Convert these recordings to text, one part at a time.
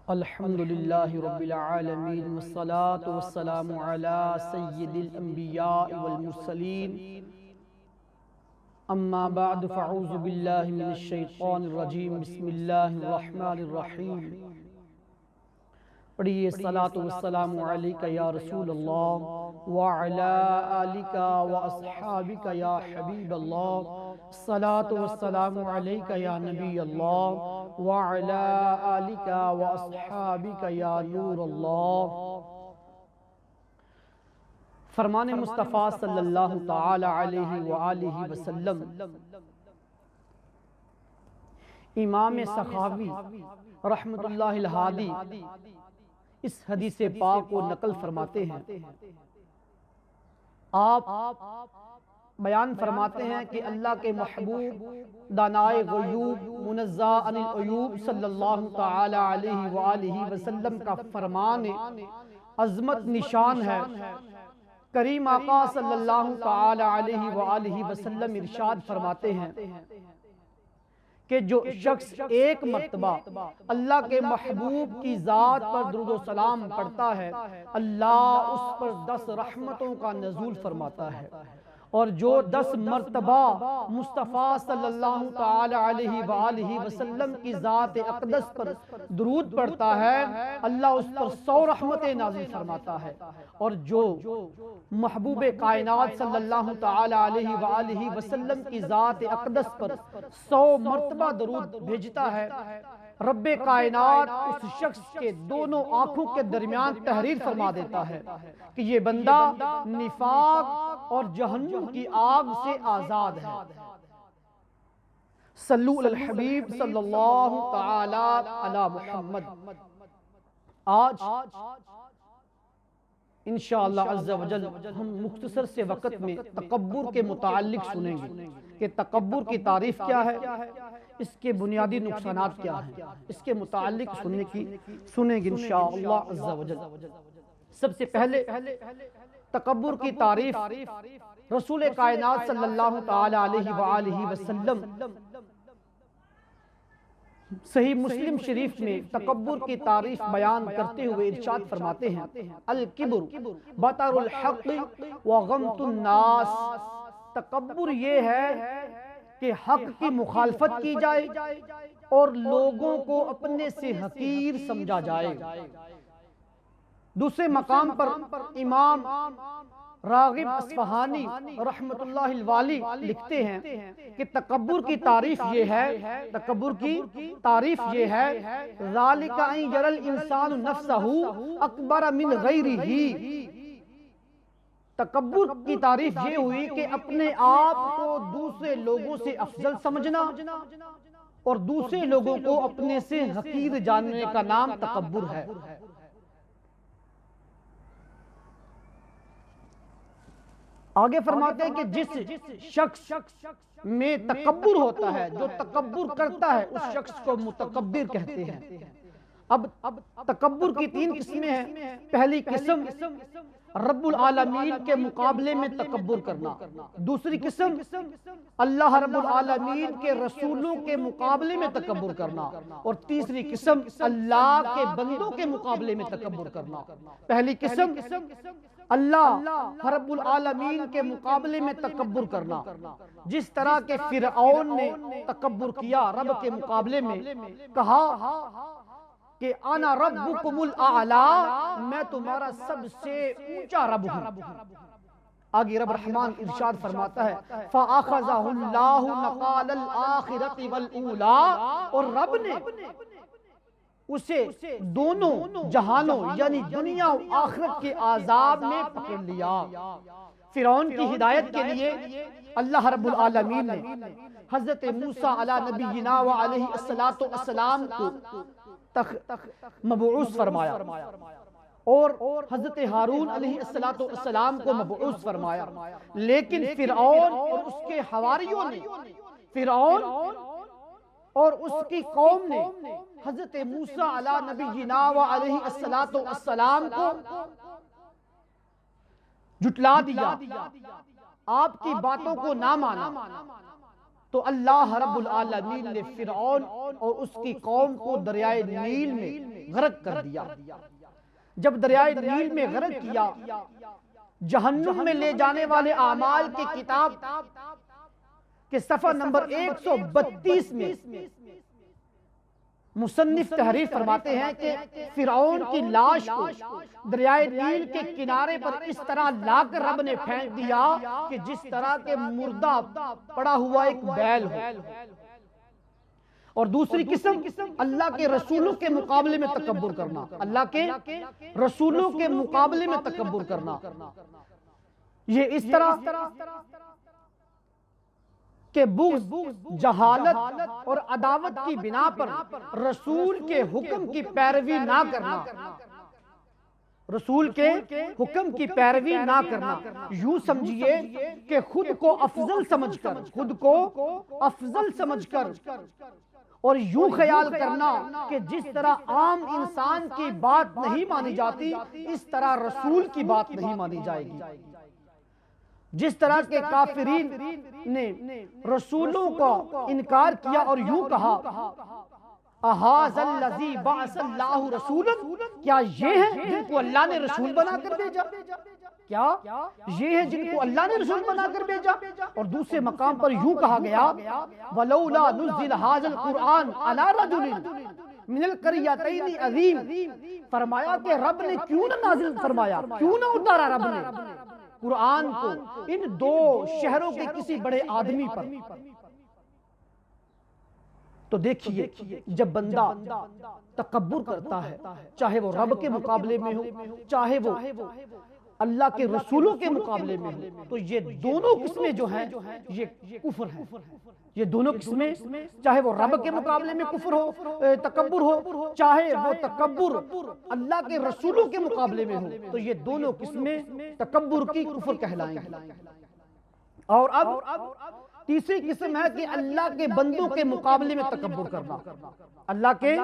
الحمد للہ رب العالمین والصلاة والسلام علی سید الانبیاء والمرسلین اما بعد فاعوذ باللہ من الشیطان الرجیم بسم اللہ الرحمن الرحیم پڑھیے صلاۃ والسلام علیکہ یا رسول اللہ وعلی آلک واصحابک یا حبیب اللہ صلاۃ والسلام علیکہ یا نبی اللہ وعلی آلک واصحابک یا نور اللہ۔ فرمان مصطفیٰ صلی اللہ تعالی علیہ وآلہ وسلم امام سخاوی رحمت اللہ الہادی اس حدیث پاک کو نقل فرماتے ہیں۔ آپ بیان فرماتے ہیں کہ اللہ کے محبوب دانائے غیوب منزہ عن العیوب صلی اللہ تعالی علیہ وآلہ وسلم کا فرمان عظمت نشان ہے۔ کریم آقا صلی اللہ تعالی علیہ وآلہ وسلم ارشاد فرماتے ہیں کہ جو شخص ایک مرتبہ اللہ کے محبوب کی ذات پر درود و سلام پڑھتا ہے، اللہ اس پر 10 رحمتوں کا نزول فرماتا ہے، اور جو 10 مرتبہ مصطفیٰ صلی اللہ تعالی علیہ وآلہ وسلم کی ذات اقدس پر درود پڑھتا ہے، اللہ اس پر 100 رحمتیں نازل فرماتا ہے، اور جو محبوب کائنات صلی اللہ تعالی علیہ وآلہ وسلم کی ذات اقدس پر 100 مرتبہ درود بھیجتا ہے، رب کائنات اس شخص کے دونوں آنکھوں کے درمیان تحریر فرما دیتا ہے کہ یہ بندہ نفاق اور جہنم کی آگ سے آزاد ہے۔ صلو علی الحبیب صلی اللہ تعالی علی محمد۔ آج انشاءاللہ عز و جل ہم مختصر سے وقت میں تکبر کے متعلق سنیں گے کہ تکبر کی تعریف کیا ہے، اس کے بنیادی نقصانات کیا ہیں، اس کے متعلق سنیں گے انشاءاللہ عز و جل۔ سب سے پہلے تکبر کی تعریف رسول کائنات صلی اللہ تعالی علیہ وآلہ وسلم صحیح مسلم شریف میں تکبر کی تعریف بیان کرتے ہوئے ارشاد فرماتے ہیں، الکبر بطر الحق وغمط الناس۔ تکبر یہ ہے کہ حق کی مخالفت کی جائے اور لوگوں کو اپنے سے حقیر سمجھا جائے۔ دوسرے مقام پر امام راغب اصفہانی رحمت اللہ الوالی لکھتے ہیں کہ تکبر کی تعریف یہ ہے ذالک ان یری الانسان نفسہ اکبر من غیرہ۔ تکبر کی تعریف یہ ہوئی کہ اپنے آپ کو دوسرے لوگوں سے افضل سمجھنا اور دوسرے لوگوں کو اپنے سے حقیر جاننے کا نام تکبر ہے۔ آگے فرماتے ہیں کہ جس شخص میں تکبر ہوتا ہے، جو تکبر کرتا ہے، اس شخص کو متکبر کہتے ہیں۔ اب تکبر کی 3 قسمیں ہیں۔ پہلی قسم رب العالمین کے مقابلے میں تکبر کرنا، دوسری قسم اللہ رب العالمین کے رسولوں کے مقابلے میں تکبر کرنا، اور تیسری قسم اللہ کے بندوں کے مقابلے میں تکبر کرنا۔ پہلی قسم اللہ رب العالمین کے مقابلے میں تکبر کرنا، جس طرح کہ فرعون نے تکبر کیا، رب کے مقابلے میں کہا کہ انا ربکم الاعلی، میں تمہارا سب سے اونچا رب ہوں۔ آگے رب رحمان ارشاد فرماتا ہے فَأَخَذَهُ اللَّهُ نَقَالَ الْآخِرَةِ وَالْأُولَى، اور رب نے اسے دونوں جہانوں یعنی دنیا و آخرت کے عذاب میں پکڑ لیا۔ فرعون کی ہدایت کے لیے اللہ رب العالمین نے حضرت موسیٰ علی نبینا و علیہ السلام کو مبعوث فرمایا، اور حضرت ہارون علیہ السلام کو مبعوث فرمایا، لیکن فرعون اور اس کے حواریوں نے، فرعون اور اس کی قوم نے حضرت موسیٰ علی نبینا و علیہ السلام کو جھٹلا دیا، آپ کی باتوں کو نہ مانا، تو اللہ رب العالمین نے فرعون اور اس کی قوم کو دریائے نیل میں غرق کر دیا۔ جب دریائے نیل میں غرق کیا، جہنم میں لے جانے والے اعمال کی کتاب کے صفحہ نمبر 132 میں مصنف تحریر فرماتے ہیں کہ فرعون کی لاش کو دریائے نیل کے کنارے پر اس طرح لا کر رب نے پھینک دیا کہ جس طرح کے مردہ پڑا ہوا ایک بیل ہو۔ اور دوسری قسم، اللہ کے رسولوں کے مقابلے میں تکبر کرنا، اللہ کے رسولوں کے مقابلے میں تکبر کرنا، یہ اس طرح کہ بغض، جہالت اور عداوت کی بنا پر رسول کے حکم کی پیروی نہ کرنا، رسول کے حکم کی پیروی نہ کرنا، یوں سمجھیے کہ خود کو افضل سمجھ کر، خود کو افضل سمجھ کر اور یوں خیال کرنا کہ جس طرح عام انسان کی بات نہیں مانی جاتی اس طرح رسول کی بات نہیں مانی جائے گی۔ جس طرح کے کافرین نے رسولوں کا انکار کیا اور یوں کہا اَهَذَا الَّذِي بَعَثَ اللَّهُ رَسُولًا، کیا یہ ہیں جن کو اللہ نے رسول بنا کر بھیجا؟ کیا یہ ہیں جن کو اللہ نے رسول بنا کر بھیجا؟ اور دوسرے مقام پر یوں کہا گیا وَلَوْلَا نُزِّلَ هَذَا الْقُرْآنُ عَلَى رَجُلٍ مِنَ الْقَرْيَتَيْنِ عَظِيمٍ، فرمایا کہ رب نے کیوں نہ نازل فرمایا، کیوں نہ اتارا رب نے قرآن کو ان دو شہروں کے کسی بڑے آدمی پر۔ تو دیکھیے جب بندہ تکبر کرتا ہے، چاہے وہ رب کے مقابلے میں ہو، چاہے وہ اللہ کے رسولوں کے مقابلے میں ہو، تو یہ دونوں قسمیں جو ہیں یہ کفر ہیں۔ یہ دونوں قسمیں، چاہے وہ رب کے مقابلے میں کفر ہو، تکبر ہو، چاہے وہ تکبر اللہ کے رسولوں کے مقابلے میں ہو، تو یہ دونوں قسمیں تکبر کی کفر کہلائیں گی۔ اور اب تیسری قسم ہے کہ اللہ کے بندوں کے مقابلے میں تکبر کرنا، اللہ کے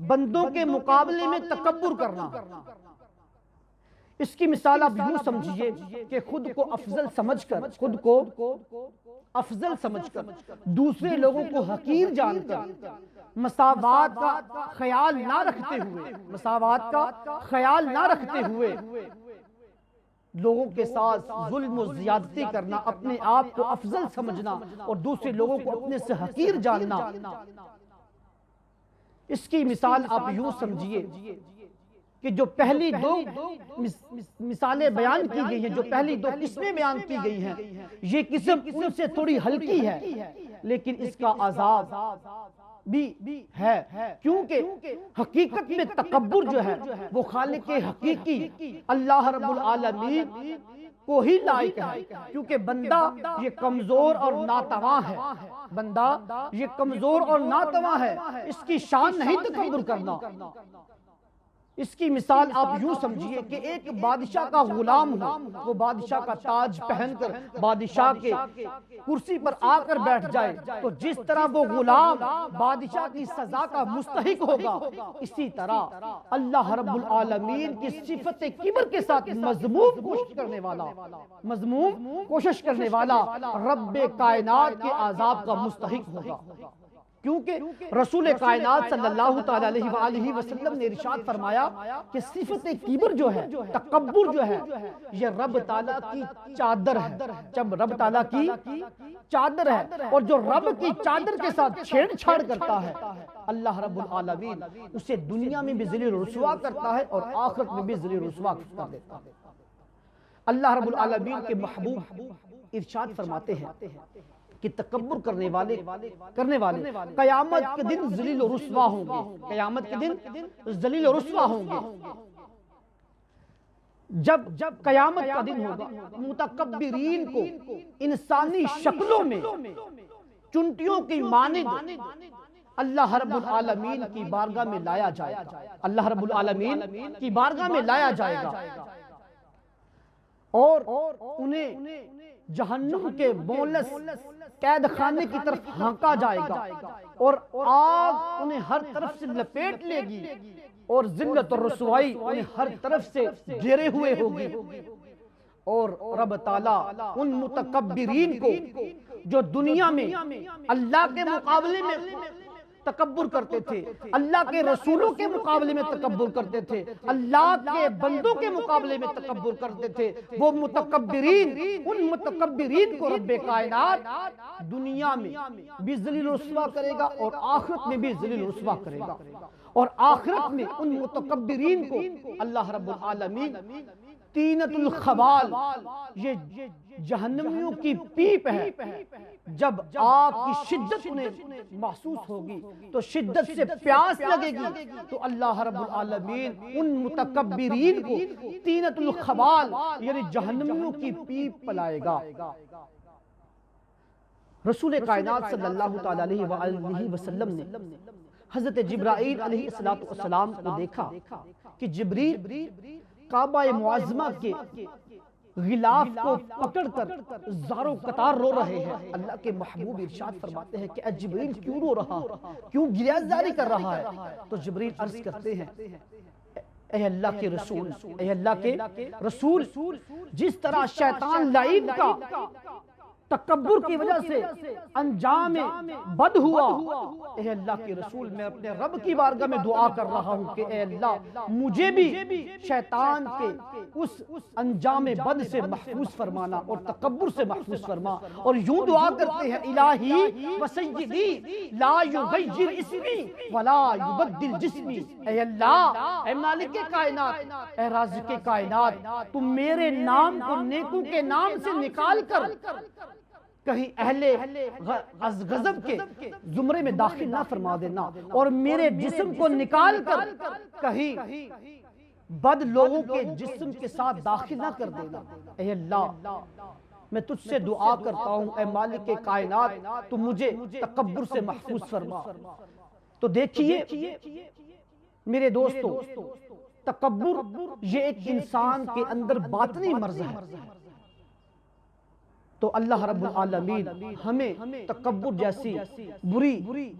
بندوں کے مقابلے میں تکبر کرنا۔ اس کی مثال آپ یوں سمجھیے کہ خود کو افضل سمجھ کر، خود کو افضل سمجھ کر، دوسرے لوگوں کو حقیر جان کر، مساوات کا خیال نہ رکھتے ہوئے، مساوات کا خیال نہ رکھتے ہوئے لوگوں کے ساتھ ظلم و زیادتی کرنا، اپنے آپ کو افضل سمجھنا اور دوسرے لوگوں کو اپنے سے حقیر جاننا۔ اس کی مثال آپ یوں سمجھیے کہ جو پہلی دو مثالیں بیان کی گئی ہیں، جو پہلی دو قسمیں بیان کی گئی ہیں، یہ قسم ان سے تھوڑی ہلکی ہے، لیکن اس کا عذاب بھی ہے، کیونکہ حقیقت میں تکبر جو ہے وہ خالق حقیقی اللہ رب العالمین کو ہی لائق ہے، کیونکہ بندہ یہ کمزور اور ناتواں ہے، بندہ یہ کمزور اور ناتواں ہے، اس کی شان نہیں تکبر کرنا۔ اس کی مثال آپ یوں سمجھیے کہ ایک بادشاہ کا غلام ہو، وہ بادشاہ کا تاج پہن کر بادشاہ کے کرسی پر آ کر بیٹھ جائے، تو جس طرح وہ غلام بادشاہ کی سزا کا مستحق ہوگا، اسی طرح اللہ رب العالمین کی صفت کبر کے ساتھ مذموم کوشش کرنے والا رب کائنات کے عذاب کا مستحق ہوگا۔ کیونکہ رسول کائنات صلی اللہ تعالیٰ علیہ وآلہ وسلم نے ارشاد فرمایا کہ صفت کبر جو ہے، تکبر جو ہے، یہ رب تعالیٰ کی چادر ہے، جب رب تعالیٰ کی چادر ہے، اور جو رب کی چادر کے ساتھ چھیڑ چھاڑ کرتا ہے اللہ رب العالمین اسے دنیا میں بھی ذلیل و رسوا کرتا ہے اور آخرت میں بھی ذلیل و رسوا کر دیتا ہے۔ اللہ رب العالمین کے محبوب ارشاد فرماتے ہیں کہ تکبر کرنے والے قیامت کے دن ذلیل و رسوا ہوں گے، قیامت کے دن ذلیل و رسوا ہوں گے۔ جب قیامت کا دن ہوگا، متکبرین کو انسانی شکلوں میں چنٹیوں کی مانند اللہ رب العالمین کی بارگاہ میں لایا جائے گا، اللہ رب العالمین کی بارگاہ میں لایا جائے گا، اور انہیں جہنم کے بونلس قید خانے کی طرف ہانکا جائے گا، اور آگ انہیں ہر طرف سے لپیٹ لے گی، اور ذلت اور رسوائی انہیں ہر طرف سے گھیرے ہوئے ہوگی، اور رب تعالیٰ ان متکبرین کو جو دنیا میں اللہ کے مقابلے میں تکبر کرتے تھے، اللہ کے رسولوں کے مقابلے میں تکبر کرتے تھے، اللہ کے بندوں کے مقابلے میں تکبر کرتے تھے، وہ متکبرین، ان متکبرین کو رب کائنات دنیا میں بھی ذلیل و رسوا کرے گا اور آخرت میں بھی ذلیل و رسوا کرے گا، اور آخرت میں ان متکبرین کو اللہ رب العالمین تینت الخبال، یہ جہنمیوں کی پیپ ہے، جب آگ کی شدت انہیں محسوس ہوگی تو شدت سے پیاس لگے گی تو اللہ رب العالمین ان متکبرین کو تینت الخبال یعنی جہنمیوں کی پیپ پلائے گا۔ رسول کائنات صلی اللہ تعالی علیہ وآلہ وسلم نے حضرت جبرائیل علیہ السلام کو دیکھا کہ جبریل کعبہ معظمہ کے غلاف کو پکڑ کر زاروں قطار رو رہے ہیں۔ اللہ کے محبوب ارشاد فرماتے ہیں کہ اے جبریل کیوں رو رہا، کیوں گریز جاری کر رہا ہے؟ تو جبریل عرض کرتے ہیں اے اللہ کے رسول، اے اللہ کے رسول، جس طرح شیطان لعین کا تکبر کی وجہ سے انجام بد ہوا، اے اللہ کے رسول میں اپنے رب کی بارگاہ میں دعا کر رہا ہوں کہ اے اللہ مجھے بھی شیطان کے اس انجام بد سے محفوظ فرمانا اور تکبر سے محفوظ فرما۔ اور یوں دعا کرتے ہیں الہی و سیدی لا یغیر اسمی ولا یبدل جسمی، اے اللہ، اے مالک کائنات، اے رازق کائنات، تم میرے نام کو نیکوں کے نام سے نکال کر کہیں اہل غضب کے زمرے میں داخل نہ فرما دینا، اور میرے جسم کو نکال کر کہیں بد لوگوں کے جسم کے ساتھ داخل نہ کر دینا۔ اے اللہ میں تجھ سے دعا کرتا ہوں اے مالک کائنات، تو مجھے تکبر سے محفوظ فرما۔ تو دیکھیے میرے دوستو، تکبر یہ ایک انسان کے اندر باطنی مرض ہے، تو اللہ رب العالمین ہمیں تکبر جیسی بری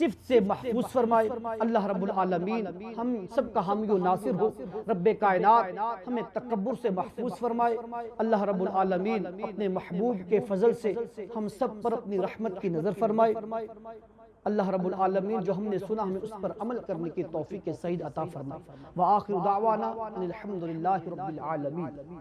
صفت سے محفوظ فرمائے۔ اللہ رب العالمین ہم سب کا حامی و ناصر ہو، رب کائنات ہمیں تکبر سے محفوظ فرمائے۔ اللہ رب العالمین اپنے محبوب کے فضل سے ہم سب پر اپنی رحمت کی نظر فرمائے۔ اللہ رب العالمین جو ہم نے سنا ہمیں اس پر عمل کرنے کی توفیق سعید عطا فرمائے۔ وآخر دعوانا ان الحمدللہ رب العالمین۔